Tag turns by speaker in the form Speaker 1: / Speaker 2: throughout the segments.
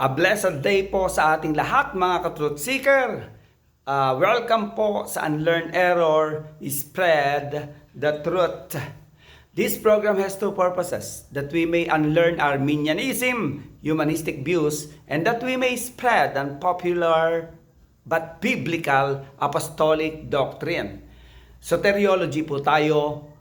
Speaker 1: A blessed day po sa ating lahat mga ka-truth seeker. Welcome po sa Unlearn Error, Spread the Truth. This program has two purposes: that we may unlearn Arminianism, humanistic views, and that we may spread unpopular but biblical apostolic doctrine. Soteriology po tayo.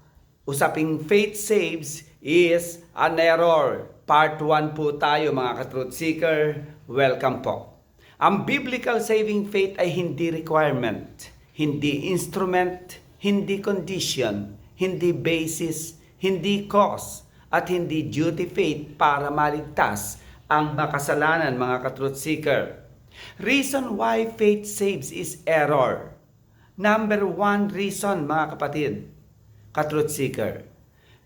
Speaker 1: Usaping faith saves is an error. Part 1 po tayo mga ka-truth seeker. Welcome po. Ang biblical saving faith ay hindi requirement, hindi instrument, hindi condition, hindi basis, hindi cause, at hindi duty faith para maligtas ang makasalanan mga ka-truth seeker. Reason why faith saves is error. Number 1 reason mga kapatid, ka-truth seeker,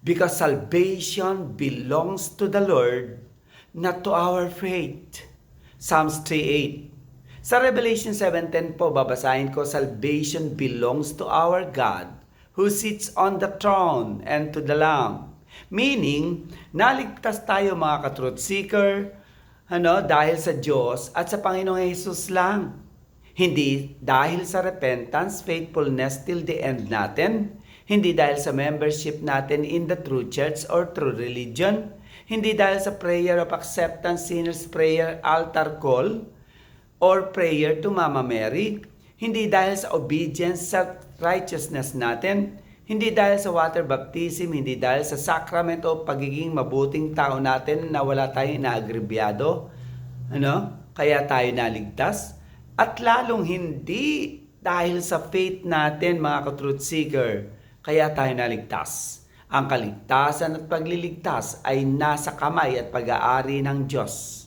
Speaker 1: because salvation belongs to the Lord, not to our faith. Psalms 3:8. Sa Revelation 7:10 po, babasahin ko, salvation belongs to our God, who sits on the throne and to the Lamb. Meaning, naligtas tayo mga ka-truth seeker, dahil sa Diyos at sa Panginoong Jesus lang. Hindi dahil sa repentance, faithfulness till the end natin. Hindi dahil sa membership natin in the true church or true religion. Hindi dahil sa prayer of acceptance, sinner's prayer, altar call, or prayer to Mama Mary. Hindi dahil sa obedience, self-righteousness natin. Hindi dahil sa water baptism. Hindi dahil sa sacrament o pagiging mabuting tao natin na wala tayong inaagribyado. Kaya tayo naligtas. At lalong hindi dahil sa faith natin mga ka-truth seeker. Kaya tayo naligtas. Ang kaligtasan at pagliligtas ay nasa kamay at pag-aari ng Diyos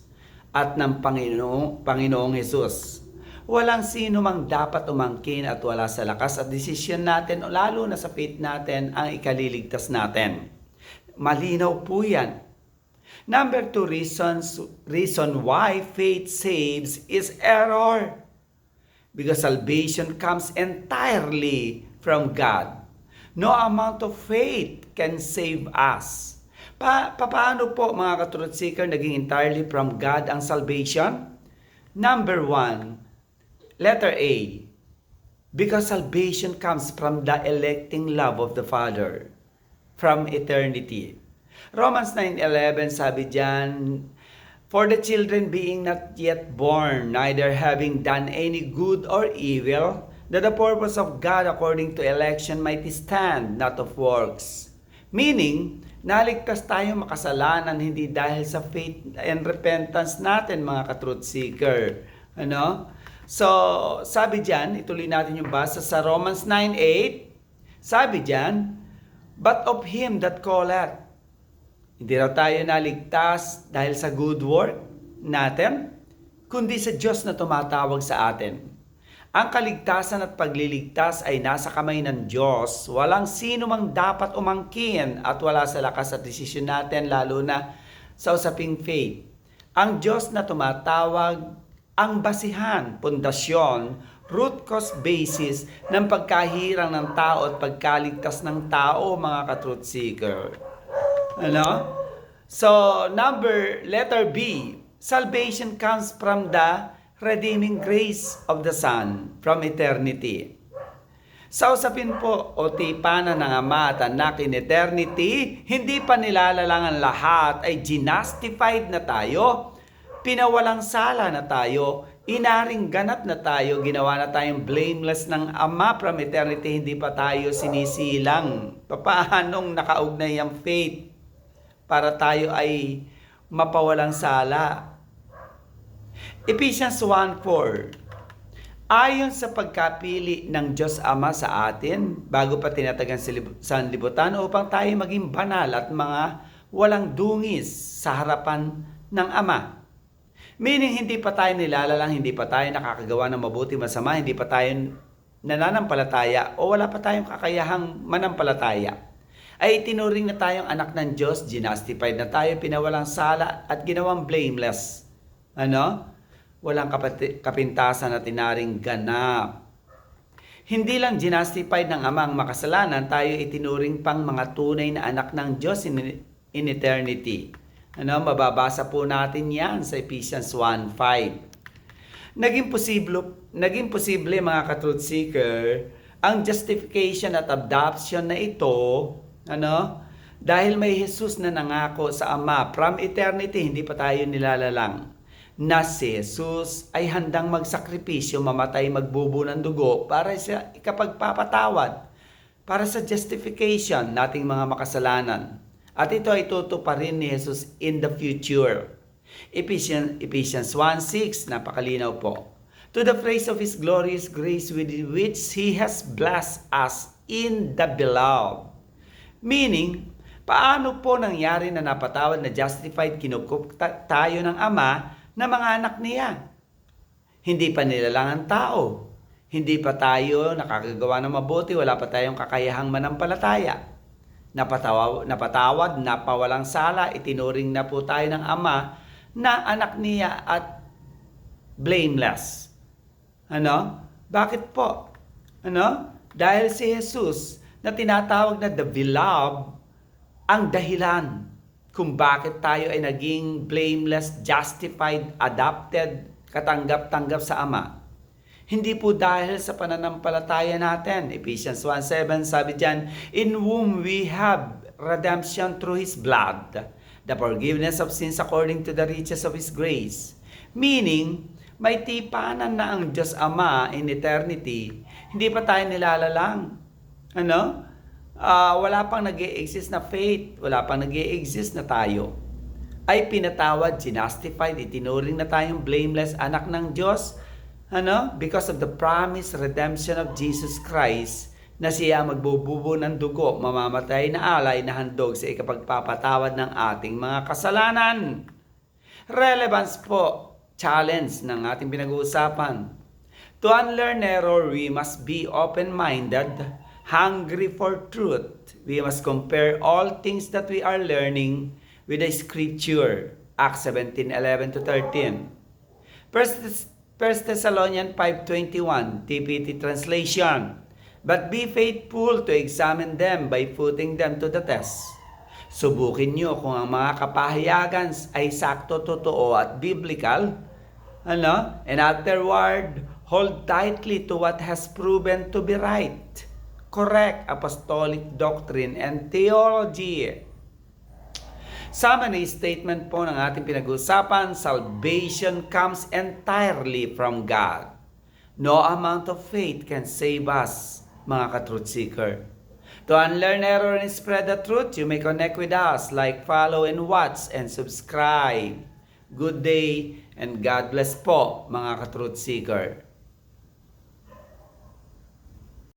Speaker 1: at ng Panginoong Jesus. Walang sino mang dapat umangkin at wala sa lakas at desisyon natin o lalo na sa faith natin ang ikaliligtas natin. Malinaw po yan. Number 2 reason why faith saves is error. Because salvation comes entirely from God. No amount of faith can save us. Paano po mga ka-truth seeker naging entirely from God ang salvation? Number 1, letter A. Because salvation comes from the electing love of the Father from eternity. Romans 9:11 sabi diyan, for the children being not yet born, neither having done any good or evil, that the purpose of God according to election might stand, not of works. Meaning, naligtas tayo makasalanan hindi dahil sa faith and repentance natin mga ka-truth seeker. So, sabi diyan, ituloy natin yung basa sa Romans 9:8. Sabi diyan, but of him that calleth. Hindi raw tayo naligtas dahil sa good work natin, kundi sa Diyos na tumatawag sa atin. Ang kaligtasan at pagliligtas ay nasa kamay ng Diyos. Walang sino mang dapat umangkin at wala sa lakas at desisyon natin, lalo na sa usaping faith. Ang Diyos na tumatawag ang basihan, pundasyon, root cause basis ng pagkahirang ng tao at pagkaligtas ng tao, mga ka-truth seeker. So, letter B, salvation comes from the redeeming grace of the Son from eternity. Sa usapin po o tipanan ng Ama at Anak in eternity, hindi pa nilalalang ang lahat ay justified na tayo, pinawalang sala na tayo, inaring ganap na tayo, ginawa na tayong blameless ng Ama from eternity, hindi pa tayo sinisilang. Paanong nakaugnay ang faith para tayo ay mapawalang sala? Ephesians 1:4. Ayon sa pagkapili ng Diyos Ama sa atin, bago pa tinatagan sanlibutan upang tayo maging banal at mga walang dungis sa harapan ng Ama. Meaning, hindi pa tayo nilalalang, hindi pa tayo nakakagawa ng mabuti masama, hindi pa tayo nananampalataya o wala pa tayong kakayahang manampalataya. Ay itinuring na tayong anak ng Diyos, justified na tayo, pinawalang sala at ginawang blameless. Walang kapintasan at tinaring ganap. Hindi lang justified ng Ama ang makasalanan, tayo itinuring pang mga tunay na anak ng Diyos in eternity. Mababasa po natin yan sa Ephesians 1:5. Naging posible mga ka-truth seeker, ang justification at adoption na ito, dahil may Jesus na nangako sa Ama from eternity, hindi pa tayo nilalalang, na si Jesus ay handang magsakripisyo, mamatay, magbubo ng dugo para sa ikapagpapatawad, para sa justification nating mga makasalanan. At ito ay tutuparin ni Jesus in the future. Ephesians 1:6, napakalinaw po. To the praise of His glorious grace with which He has blessed us in the beloved. Meaning, paano po nangyari na napatawad, na justified, kinukup tayo ng Ama na mga anak niya? Hindi pa nilalang tao. Hindi pa tayo nakakagawa ng mabuti, wala pa tayong kakayahang manampalataya. Napatawad, napawalang sala, itinuring na po tayo ng Ama na anak niya at blameless. Bakit po? Dahil si Jesus na tinatawag na the beloved ang dahilan kung bakit tayo ay naging blameless, justified, adopted, katanggap-tanggap sa Ama. Hindi po dahil sa pananampalataya natin. Ephesians 1:7 sabi diyan, in whom we have redemption through His blood, the forgiveness of sins according to the riches of His grace. Meaning, may tipanan na ang Diyos Ama in eternity. Hindi pa tayo nilalalang. Wala pang nag-i-exist na faith. Wala pang nag-i-exist na tayo. Ay pinatawad, ginustified, itinuring na tayong blameless anak ng Diyos. Because of the promised redemption of Jesus Christ, na siya magbububo ng dugo, mamamatay na alay na handog sa ikapagpapatawad ng ating mga kasalanan. Relevance po, challenge ng ating pinag-uusapan. To unlearn error, we must be open-minded, hungry for truth. We must compare all things that we are learning with the Scripture. Acts 17:11-13. First Thessalonians 5:21, TPT translation. But be faithful to examine them by putting them to the test. Subukin nyo kung ang mga kapahayagan ay sakto, totoo at biblical. And afterward, hold tightly to what has proven to be right. Correct apostolic doctrine and theology. Summary statement po ng ating pinag-usapan, salvation comes entirely from God. No amount of faith can save us, mga ka-truth seeker. To unlearn error and spread the truth, you may connect with us, like, follow, and watch, and subscribe. Good day, and God bless po, mga ka-truth seeker.